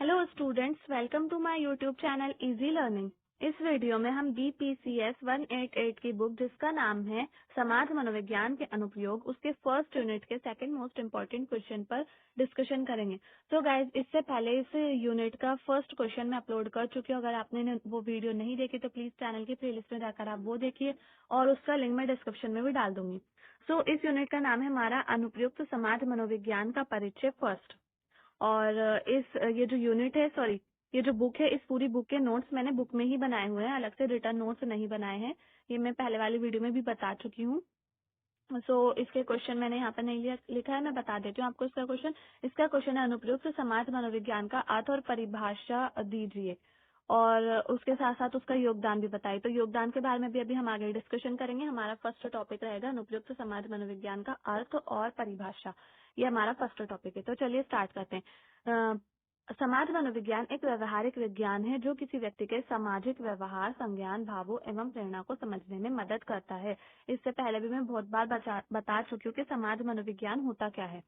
Hello students, welcome to my YouTube channel easy learning. इस video में हम BPCS 188 की बुक जिसका नाम है समाज मनोविज्ञान के अनुप्रयोग, उसके फर्स्ट यूनिट के सेकंड मोस्ट इम्पोर्टेंट क्वेश्चन पर डिस्कशन करेंगे। तो गाइज, इससे पहले इस यूनिट का फर्स्ट क्वेश्चन मैं अपलोड कर चुकी हूँ। अगर आपने वो वीडियो नहीं देखी तो प्लीज चैनल की प्लेलिस्ट में जाकर आप वो देखिए और उसका लिंक मैं डिस्क्रिप्शन में भी डाल दूंगी। सो इस यूनिट का नाम है हमारा अनुप्रयुक्त समाज मनोविज्ञान का परिचय फर्स्ट। और ये जो यूनिट है, सॉरी, ये जो बुक है, इस पूरी बुक के नोट्स मैंने बुक में ही बनाए हुए हैं, अलग से रिटर्न नोट्स नहीं बनाए हैं। ये मैं पहले वाली वीडियो में भी बता चुकी हूँ। इसके क्वेश्चन मैंने यहाँ पर नहीं लिखा है, मैं बता देती हूँ आपको इसका क्वेश्चन। इसका क्वेश्चन है अनुप्रयुक्त समाज मनोविज्ञान का अर्थ और परिभाषा दीजिए, और उसके साथ साथ उसका योगदान भी बताइए। तो योगदान के बारे में भी अभी हम आगे डिस्कशन करेंगे। हमारा फर्स्ट टॉपिक रहेगा अनुप्रयुक्त समाज मनोविज्ञान का अर्थ और परिभाषा। ये हमारा फर्स्ट टॉपिक है। तो चलिए स्टार्ट करते हैं। समाज मनोविज्ञान एक व्यवहारिक विज्ञान है जो किसी व्यक्ति के सामाजिक व्यवहार, संज्ञान, भावों एवं प्रेरणा को समझने में मदद करता है। इससे पहले भी मैं बहुत बार बता चुकी हूँ कि समाज मनोविज्ञान होता क्या है।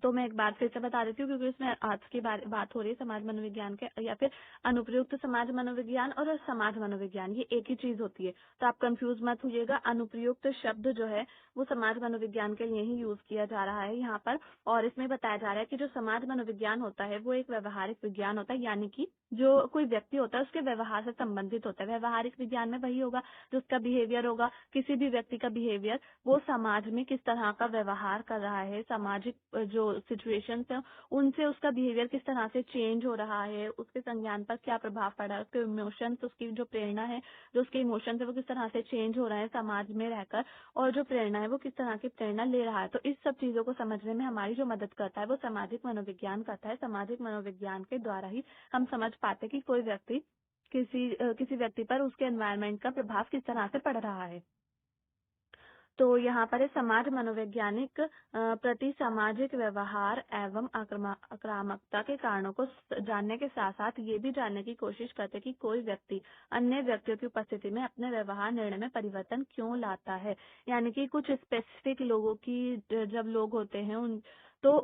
तो मैं एक बार फिर से बता देती हूँ, क्योंकि इसमें आज की बात हो रही है समाज मनोविज्ञान के, या फिर अनुप्रयुक्त समाज मनोविज्ञान और समाज मनोविज्ञान, ये एक ही चीज होती है। तो आप कंफ्यूज मत होइएगा। अनुप्रयुक्त शब्द जो है वो समाज मनोविज्ञान के लिए ही यूज किया जा रहा है यहाँ पर। और इसमें बताया जा रहा है कि जो समाज मनोविज्ञान होता है वो एक व्यवहारिक विज्ञान होता है, यानी कि जो कोई व्यक्ति होता है उसके व्यवहार से संबंधित होता है। व्यवहारिक विज्ञान में वही होगा जो उसका बिहेवियर होगा, किसी भी व्यक्ति का बिहेवियर, वो समाज में किस तरह का व्यवहार कर रहा है, सामाजिक जो सिचुएशंस है उनसे उसका बिहेवियर किस तरह से चेंज हो रहा है, उसके संज्ञान पर क्या प्रभाव पड़ा है, उसके इमोशंस, उसकी जो प्रेरणा है, जो उसके इमोशंस है वो किस तरह से चेंज हो रहे हैं समाज में रहकर, और जो प्रेरणा है वो किस तरह की प्रेरणा ले रहा है। तो इस सब चीजों को समझने में हमारी जो मदद करता है वो सामाजिक मनोविज्ञान करता है। सामाजिक मनोविज्ञान के द्वारा ही हम समझ पाते कि कोई व्यक्ति किसी व्यक्ति पर उसके एनवायरनमेंट का प्रभाव किस तरह से पड़ रहा है। तो यहाँ पर समाज मनोवैज्ञानिक प्रति सामाजिक व्यवहार एवं आक्रामकता के कारणों को जानने के साथ साथ ये भी जानने की कोशिश करते कि कोई व्यक्ति अन्य व्यक्तियों की उपस्थिति में अपने व्यवहार निर्णय में परिवर्तन क्यों लाता है। यानी कि कुछ स्पेसिफिक लोगों की, जब लोग होते हैं उन तो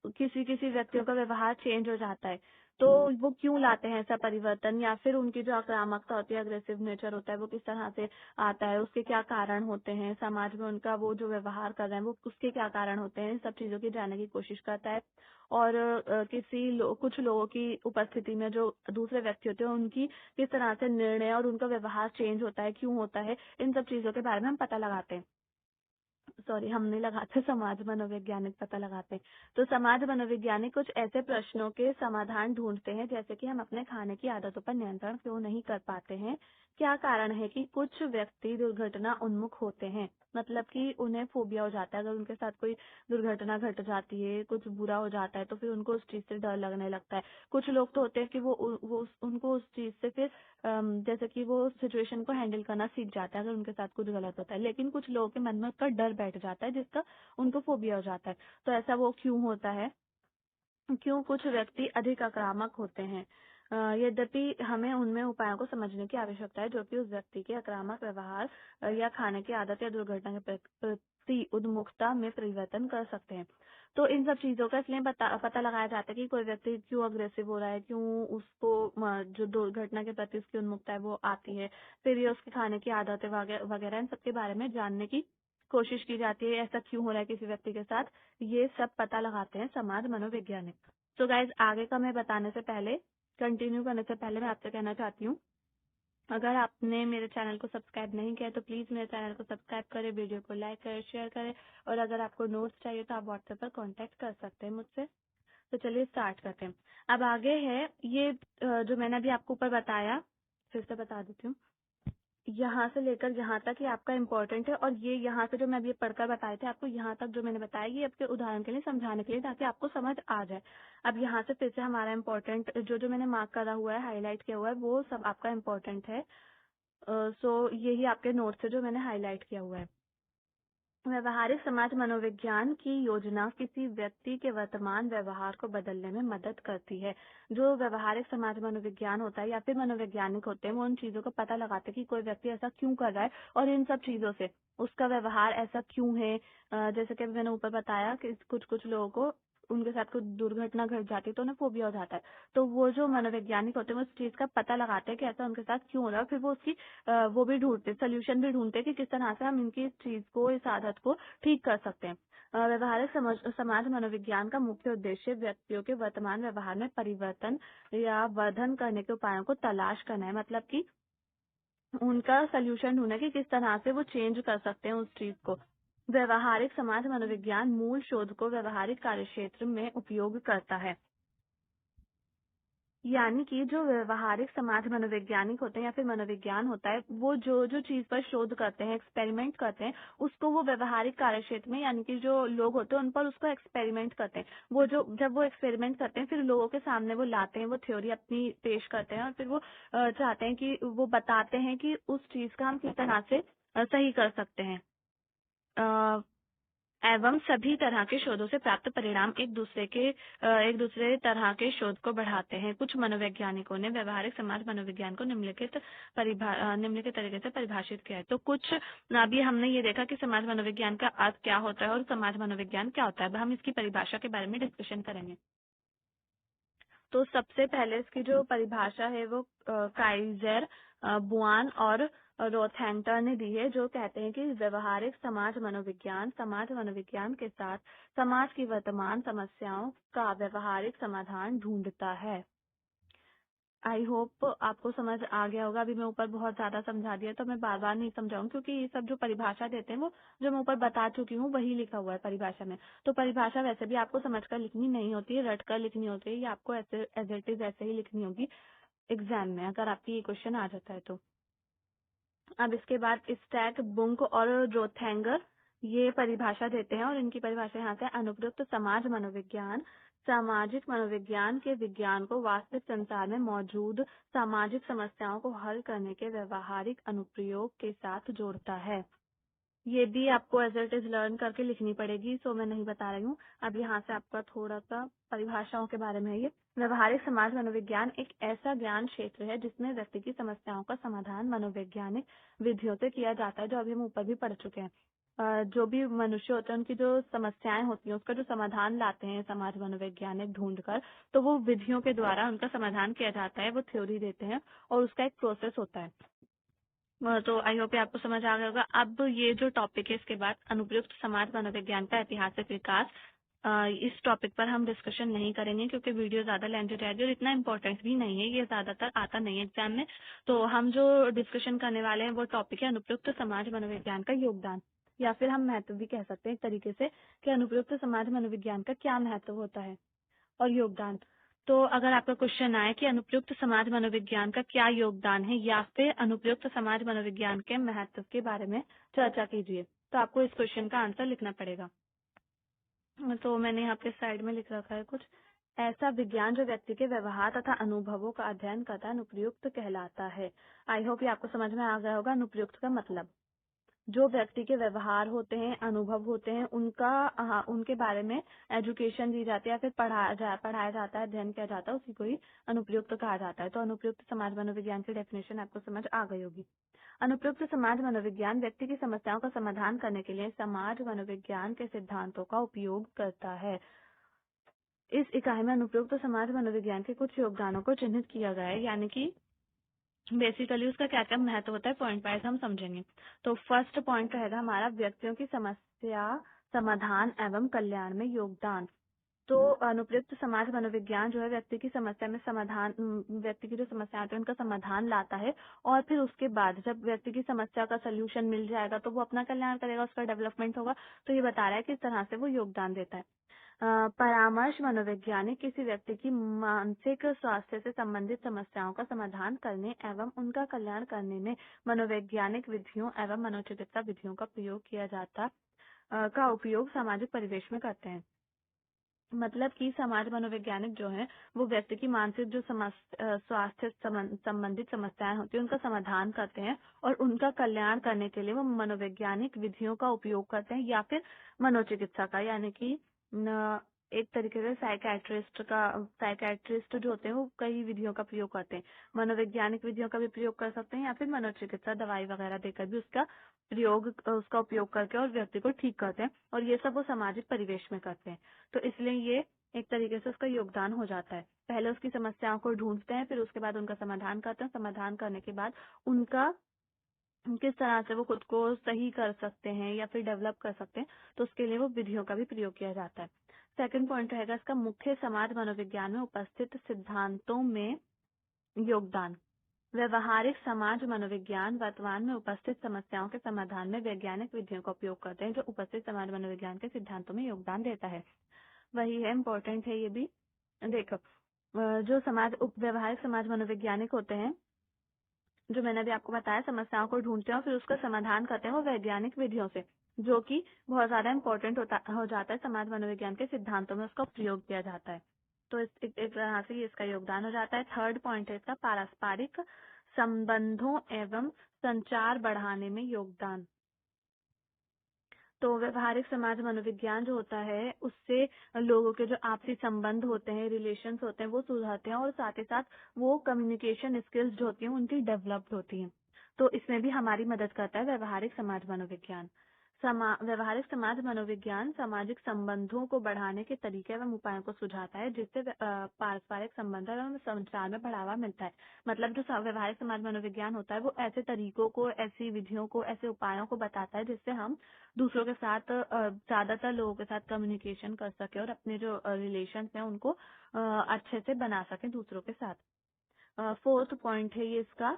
किसी किसी व्यक्तियों का व्यवहार चेंज हो जाता है, तो वो क्यों लाते हैं ऐसा परिवर्तन, या फिर उनकी जो आक्रामकता होती है, अग्रेसिव नेचर होता है, वो किस तरह से आता है, उसके क्या कारण होते हैं, समाज में उनका वो जो व्यवहार कर रहे हैं वो उसके क्या कारण होते हैं, इन सब चीजों की जानने की कोशिश करता है। और कुछ लोगों की उपस्थिति में जो दूसरे व्यक्ति होते हैं उनकी किस तरह से निर्णय और उनका व्यवहार चेंज होता है, क्यों होता है, इन सब चीजों के बारे में हम पता लगाते हैं। सॉरी, हम नहीं लगाते, समाज मनोवैज्ञानिक पता लगाते हैं। तो समाज मनोवैज्ञानिक कुछ ऐसे प्रश्नों के समाधान ढूंढते हैं, जैसे कि हम अपने खाने की आदतों पर नियंत्रण क्यों नहीं कर पाते हैं, क्या कारण है कि कुछ व्यक्ति दुर्घटना उन्मुख होते हैं, मतलब कि उन्हें फोबिया हो जाता है, अगर उनके साथ कोई दुर्घटना घट जाती है, कुछ बुरा हो जाता है तो फिर उनको उस चीज से डर लगने लगता है। कुछ लोग तो होते हैं कि उनको उस चीज से फिर जैसे कि वो सिचुएशन को हैंडल करना सीख जाता है अगर उनके साथ कुछ गलत होता है। लेकिन कुछ लोगों के मन में उसका डर बैठ जाता है जिसका उनको फोबिया हो जाता है। तो ऐसा वो क्यों होता है, क्यों कुछ व्यक्ति अधिक आक्रामक होते हैं। यद्यपि हमें उनमें उपायों को समझने की आवश्यकता है जो कि उस व्यक्ति के आक्रामक व्यवहार या खाने की आदत या दुर्घटना के प्रति उन्मुखता में परिवर्तन कर सकते हैं। तो इन सब चीजों का इसलिए पता लगाया जाता है कि कोई व्यक्ति क्यों अग्रेसिव हो रहा है, क्यों उसको जो दुर्घटना के प्रति उसकी उन्मुखता है वो आती है, फिर ये उसके खाने की आदतें वगैरह इन सबके बारे में जानने की कोशिश की जाती है। ऐसा क्यों हो रहा है किसी व्यक्ति के साथ, ये सब पता लगाते हैं समाज मनोवैज्ञानिक। तो गाइज, आगे का मैं बताने से पहले, कंटिन्यू करने से पहले मैं आपसे कहना चाहती हूँ, अगर आपने मेरे चैनल को सब्सक्राइब नहीं किया तो प्लीज मेरे चैनल को सब्सक्राइब करें, वीडियो को लाइक करें, शेयर करें, और अगर आपको नोट्स चाहिए तो आप व्हाट्सएप पर कांटेक्ट कर सकते हैं मुझसे। तो चलिए स्टार्ट करते हैं। अब आगे है ये जो मैंने अभी आपको ऊपर बताया, फिर से बता देती हूँ, यहाँ से लेकर यहाँ तक ये आपका इम्पोर्टेंट है, और ये यहाँ से जो मैं अभी पढ़कर बताए थे आपको, यहाँ तक जो मैंने बताया ये आपके उदाहरण के लिए, समझाने के लिए, ताकि आपको समझ आ जाए। अब यहाँ से फिर से हमारा इम्पोर्टेंट जो मैंने मार्क करा हुआ है, हाईलाइट किया हुआ है, वो सब आपका इम्पोर्टेंट है। सो यही आपके नोट से जो मैंने हाईलाइट किया हुआ है। व्यवहारिक समाज मनोविज्ञान की योजना किसी व्यक्ति के वर्तमान व्यवहार को बदलने में मदद करती है। जो व्यवहारिक समाज मनोविज्ञान होता है या फिर मनोवैज्ञानिक होते हैं, वो उन चीजों को पता लगाते हैं कि कोई व्यक्ति ऐसा क्यों कर रहा है, और इन सब चीजों से उसका व्यवहार ऐसा क्यों है। जैसे कि मैंने ऊपर बताया कि कुछ कुछ लोगों को उनके साथ कोई दुर्घटना घट जाती है तो उन्हें फोबिया हो जाता है। तो वो जो मनोवैज्ञानिक होते हैं वो उस चीज का पता लगाते हैं कि ऐसा उनके साथ क्यों हो रहा है, फिर वो उसकी वो भी ढूंढते, सोल्यूशन भी ढूंढते हैं कि किस तरह से हम इनकी इस चीज को, इस आदत को ठीक कर सकते हैं। व्यवहारिक समाज मनोविज्ञान का मुख्य उद्देश्य व्यक्तियों के वर्तमान व्यवहार में परिवर्तन या वर्धन करने के उपायों को तलाश करना है। मतलब कि उनका सोल्यूशन ढूंढना कि किस तरह से वो चेंज कर सकते हैं उस चीज को। व्यवहारिक समाज मनोविज्ञान मूल शोध को व्यवहारिक कार्यक्षेत्र में उपयोग करता है। यानी कि जो व्यवहारिक समाज मनोवैज्ञानिक होते हैं या फिर मनोविज्ञान होता है, वो जो जो चीज पर शोध करते हैं, एक्सपेरिमेंट करते हैं, उसको वो व्यवहारिक कार्यक्षेत्र में, यानी कि जो लोग होते हैं उन पर उसको एक्सपेरिमेंट करते हैं। वो जो जब वो एक्सपेरिमेंट करते हैं फिर लोगों के सामने वो लाते हैं, वो थ्योरी अपनी पेश करते हैं और फिर वो चाहते हैं कि वो बताते हैं कि उस चीज का हम किस तरह से सही कर सकते हैं। एवं सभी तरह के शोधों से प्राप्त परिणाम एक दूसरे तरह के शोध को बढ़ाते हैं। कुछ मनोवैज्ञानिकों ने व्यवहारिक समाज मनोविज्ञान को निम्नलिखित तरीके से परिभाषित किया है। तो कुछ अभी हमने ये देखा कि समाज मनोविज्ञान का अर्थ क्या होता है और समाज मनोविज्ञान क्या होता है। अब हम इसकी परिभाषा के बारे में डिस्कशन करेंगे। तो सबसे पहले इसकी जो परिभाषा है वो काइजर, बुआन और रोथैंटर ने दी है, जो कहते हैं कि व्यवहारिक समाज मनोविज्ञान के साथ समाज की वर्तमान समस्याओं का व्यवहारिक समाधान ढूंढता है। आई होप आपको समझ आ गया होगा। अभी मैं ऊपर बहुत ज्यादा समझा दिया तो मैं बार बार नहीं समझाऊंगी, क्योंकि ये सब जो परिभाषा देते हैं वो जो मैं ऊपर बता चुकी हूँ वही लिखा हुआ है परिभाषा में। तो परिभाषा वैसे भी आपको समझकर लिखनी नहीं होती है, रट कर लिखनी होती है, ये आपको ऐसे एज इट इज ऐसे ही लिखनी होगी एग्जाम में, अगर आपकी ये क्वेश्चन आ जाता है तो। अब इसके बाद स्टैक, बुंक और रोथैंगर ये परिभाषा देते हैं और इनकी परिभाषा यहाँ से: अनुप्रयुक्त समाज मनोविज्ञान सामाजिक मनोविज्ञान के विज्ञान को वास्तविक संसार में मौजूद सामाजिक समस्याओं को हल करने के व्यवहारिक अनुप्रयोग के साथ जोड़ता है। ये भी आपको एज इट इज लर्न करके लिखनी पड़ेगी, सो मैं नहीं बता रही हूँ। अब यहाँ से आपका थोड़ा सा परिभाषाओं के बारे में। ये व्यवहारिक समाज मनोविज्ञान एक ऐसा ज्ञान क्षेत्र है जिसमें व्यक्ति की समस्याओं का समाधान मनोवैज्ञानिक विधियों से किया जाता है, जो अभी हम ऊपर भी पढ़ चुके हैं। जो भी मनुष्य होते हैं उनकी जो समस्याएं होती हैं उसका जो समाधान लाते हैं समाज मनोवैज्ञानिक ढूंढकर, तो वो विधियों के द्वारा उनका समाधान किया जाता है, वो थ्योरी देते हैं और उसका एक प्रोसेस होता है। तो आई होप आपको समझ आ गया होगा। अब ये जो टॉपिक है इसके बाद अनुप्रयुक्त समाज मनोविज्ञान का ऐतिहासिक विकास, इस टॉपिक पर हम डिस्कशन नहीं करेंगे क्योंकि वीडियो ज्यादा लेंथी रहेगी और इतना इम्पोर्टेंट भी नहीं है, ये ज्यादातर आता नहीं है एग्जाम में। तो हम जो डिस्कशन करने वाले हैं वो टॉपिक है अनुप्रयुक्त समाज मनोविज्ञान का योगदान, या फिर हम महत्व भी कह सकते हैं एक तरीके से कि अनुप्रयुक्त समाज मनोविज्ञान का क्या महत्व होता है और योगदान। तो अगर आपका क्वेश्चन आए कि अनुप्रयुक्त समाज मनोविज्ञान का क्या योगदान है या फिर अनुप्रयुक्त समाज मनोविज्ञान के महत्व के बारे में चर्चा कीजिए, तो आपको इस क्वेश्चन का आंसर लिखना पड़ेगा। तो मैंने यहाँ पे साइड में लिख रखा है कुछ ऐसा विज्ञान जो व्यक्ति के व्यवहार तथा अनुभवों का अध्ययन करता है अनुप्रयुक्त कहलाता है। आई होप ये आपको समझ में आ गया होगा अनुप्रयुक्त का मतलब। जो व्यक्ति के व्यवहार होते हैं, अनुभव होते हैं, उनके बारे में एजुकेशन दी जाती है या फिर पढ़ाया जाता है, अध्ययन किया जाता है, उसी को ही अनुप्रयुक्त कहा जाता है। तो अनुप्रयुक्त समाज मनोविज्ञान की डेफिनेशन आपको समझ आ गई होगी। अनुप्रयुक्त समाज मनोविज्ञान व्यक्ति की समस्याओं का समाधान करने के लिए समाज मनोविज्ञान के सिद्धांतों का उपयोग करता है। इस इकाई में अनुप्रयुक्त समाज मनोविज्ञान के कुछ योगदानों को चिन्हित किया गया है, यानी कि बेसिकली उसका क्या क्या महत्व होता है पॉइंट वाइज हम समझेंगे। तो फर्स्ट पॉइंट रहेगा हमारा व्यक्तियों की समस्या समाधान एवं कल्याण में योगदान। तो अनुप्रयुक्त समाज मनोविज्ञान जो है व्यक्ति की समस्या में व्यक्ति की जो समस्या होती है उनका समाधान लाता है, और फिर उसके बाद जब व्यक्ति की समस्या का सोल्यूशन मिल जाएगा तो वो अपना कल्याण करेगा, उसका डेवलपमेंट होगा। तो ये बता रहा है किस तरह से वो योगदान देता है। परामर्श मनोवैज्ञानिक किसी व्यक्ति की मानसिक स्वास्थ्य से संबंधित समस्याओं का समाधान करने एवं उनका कल्याण करने में मनोवैज्ञानिक विधियों एवं मनोचिकित्सा विधियों का उपयोग सामाजिक परिवेश में करते हैं। मतलब कि समाज मनोवैज्ञानिक जो है वो व्यक्ति की मानसिक जो स्वास्थ्य संबंधित समस्याएं होती है उनका समाधान करते हैं और उनका कल्याण करने के लिए वो मनोवैज्ञानिक विधियों का उपयोग करते हैं या फिर मनोचिकित्सा का, यानी कि एक तरीके से साइकेट्रिस्ट जो होते हैं वो कई विधियों का प्रयोग करते हैं। मनोवैज्ञानिक विधियों का भी प्रयोग कर सकते हैं या फिर मनोचिकित्सा दवाई वगैरह देकर भी उसका उपयोग करके और व्यक्ति को ठीक करते हैं, और ये सब वो सामाजिक परिवेश में करते हैं। तो इसलिए ये एक तरीके से उसका योगदान हो जाता है। पहले उसकी समस्याओं को ढूंढते हैं, फिर उसके बाद उनका समाधान करते हैं, समाधान करने के बाद उनका किस तरह से वो खुद को सही कर सकते हैं या फिर डेवलप कर सकते हैं, तो उसके लिए वो विधियों का भी प्रयोग किया जाता है। सेकंड पॉइंट रहेगा इसका मुख्य समाज मनोविज्ञान में उपस्थित सिद्धांतों में योगदान। व्यवहारिक समाज मनोविज्ञान वर्तमान में उपस्थित समस्याओं के समाधान में वैज्ञानिक विधियों का उपयोग करते हैं, जो उपस्थित समाज मनोविज्ञान के सिद्धांतों में योगदान देता है। वही है, इम्पोर्टेंट है ये भी। देखो, जो व्यवहारिक समाज मनोवैज्ञानिक होते हैं, जो मैंने अभी आपको बताया, समस्याओं को ढूंढते हैं और फिर उसका समाधान करते हैं वो वैज्ञानिक विधियों से, जो कि बहुत ज्यादा इम्पोर्टेंट हो जाता है। समाज मनोविज्ञान के सिद्धांतों में उसका प्रयोग किया जाता है। तो एक तरह से इसका योगदान हो जाता है। थर्ड पॉइंट है इसका पारस्परिक संबंधों एवं संचार बढ़ाने में योगदान। तो व्यवहारिक समाज मनोविज्ञान जो होता है, उससे लोगों के जो आपसी संबंध होते हैं, रिलेशंस होते हैं, वो सुधरते हैं और साथ ही साथ वो कम्युनिकेशन स्किल्स जो होती हैं उनकी डेवलप्ड होती हैं। तो इसमें भी हमारी मदद करता है व्यवहारिक समाज मनोविज्ञान। व्यवहारिक समाज मनोविज्ञान सामाजिक संबंधों को बढ़ाने के तरीके एवं उपायों को सुझाता है, जिससे पारस्परिक संबंध एवं संचार में बढ़ावा मिलता है। मतलब जो व्यवहारिक समाज मनोविज्ञान होता है वो ऐसे तरीकों को, ऐसी विधियों को, ऐसे उपायों को बताता है जिससे हम दूसरों के साथ, ज्यादातर लोगों के साथ कम्युनिकेशन कर सके और अपने जो रिलेशन हैं उनको अच्छे से बना सके दूसरों के साथ। फोर्थ पॉइंट है ये इसका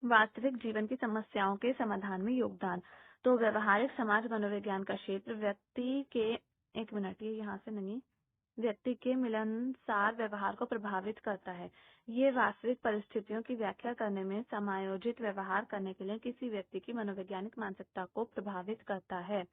वास्तविक जीवन की समस्याओं के समाधान में योगदान। तो व्यवहारिक समाज मनोविज्ञान का क्षेत्र व्यक्ति के, एक मिनट, ये यहाँ से नहीं, व्यक्ति के मिलनसार व्यवहार को प्रभावित करता है। ये वास्तविक परिस्थितियों की व्याख्या करने में समायोजित व्यवहार करने के लिए किसी व्यक्ति की मनोवैज्ञानिक मानसिकता को प्रभावित करता है।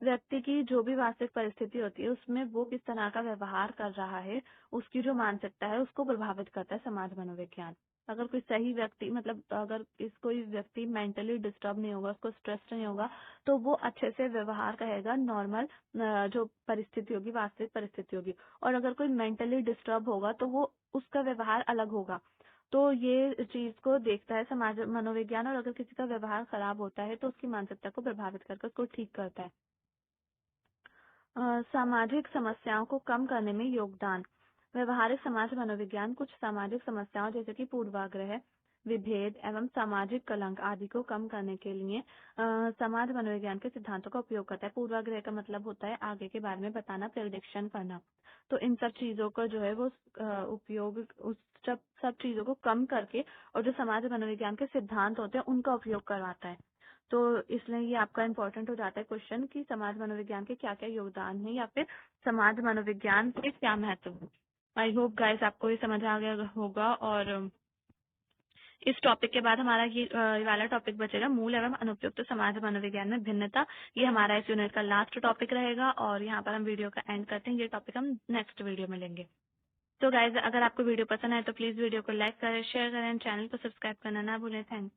व्यक्ति की जो भी वास्तविक परिस्थिति होती है उसमें वो किस तरह का व्यवहार कर रहा है, उसकी जो मानसिकता है उसको प्रभावित करता है समाज मनोविज्ञान। अगर कोई सही व्यक्ति, मतलब अगर कोई व्यक्ति मेंटली डिस्टर्ब नहीं होगा, उसको स्ट्रेस नहीं होगा, तो वो अच्छे से व्यवहार करेगा नॉर्मल जो परिस्थिति होगी, वास्तविक परिस्थिति होगी। और अगर कोई मेंटली डिस्टर्ब होगा तो वो उसका व्यवहार अलग होगा। तो ये चीज को देखता है समाज मनोविज्ञान, और अगर किसी का व्यवहार खराब होता है तो उसकी मानसिकता को प्रभावित करके उसको ठीक करता है। सामाजिक समस्याओं को कम करने में योगदान। व्यवहारिक समाज मनोविज्ञान कुछ सामाजिक समस्याओं जैसे कि पूर्वाग्रह, विभेद एवं सामाजिक कलंक आदि को कम करने के लिए समाज मनोविज्ञान के सिद्धांतों का उपयोग करता है। पूर्वाग्रह का मतलब होता है आगे के बारे में बताना, प्रेडिक्शन करना। तो इन सब चीजों का जो है वो उपयोग उस सब चीजों को कम करके, और जो समाज मनोविज्ञान के सिद्धांत होते हैं उनका उपयोग करवाता है। तो इसलिए ये आपका इम्पोर्टेंट हो जाता है क्वेश्चन कि समाज मनोविज्ञान के क्या क्या योगदान है या फिर समाज मनोविज्ञान के क्या महत्व है। आई होप गाइस आपको ये समझ आ गया होगा। और इस टॉपिक के बाद हमारा ये वाला टॉपिक बचेगा, मूल एवं अनुपयुक्त समाज मनोविज्ञान में भिन्नता। ये हमारा इस यूनिट का लास्ट टॉपिक रहेगा और यहाँ पर हम वीडियो का एंड करते हैं। ये टॉपिक हम नेक्स्ट वीडियो में लेंगे। तो गाइज, अगर आपको वीडियो पसंद आए तो प्लीज वीडियो को लाइक करें, शेयर करें, चैनल को सब्सक्राइब करना ना भूलें। थैंक्स।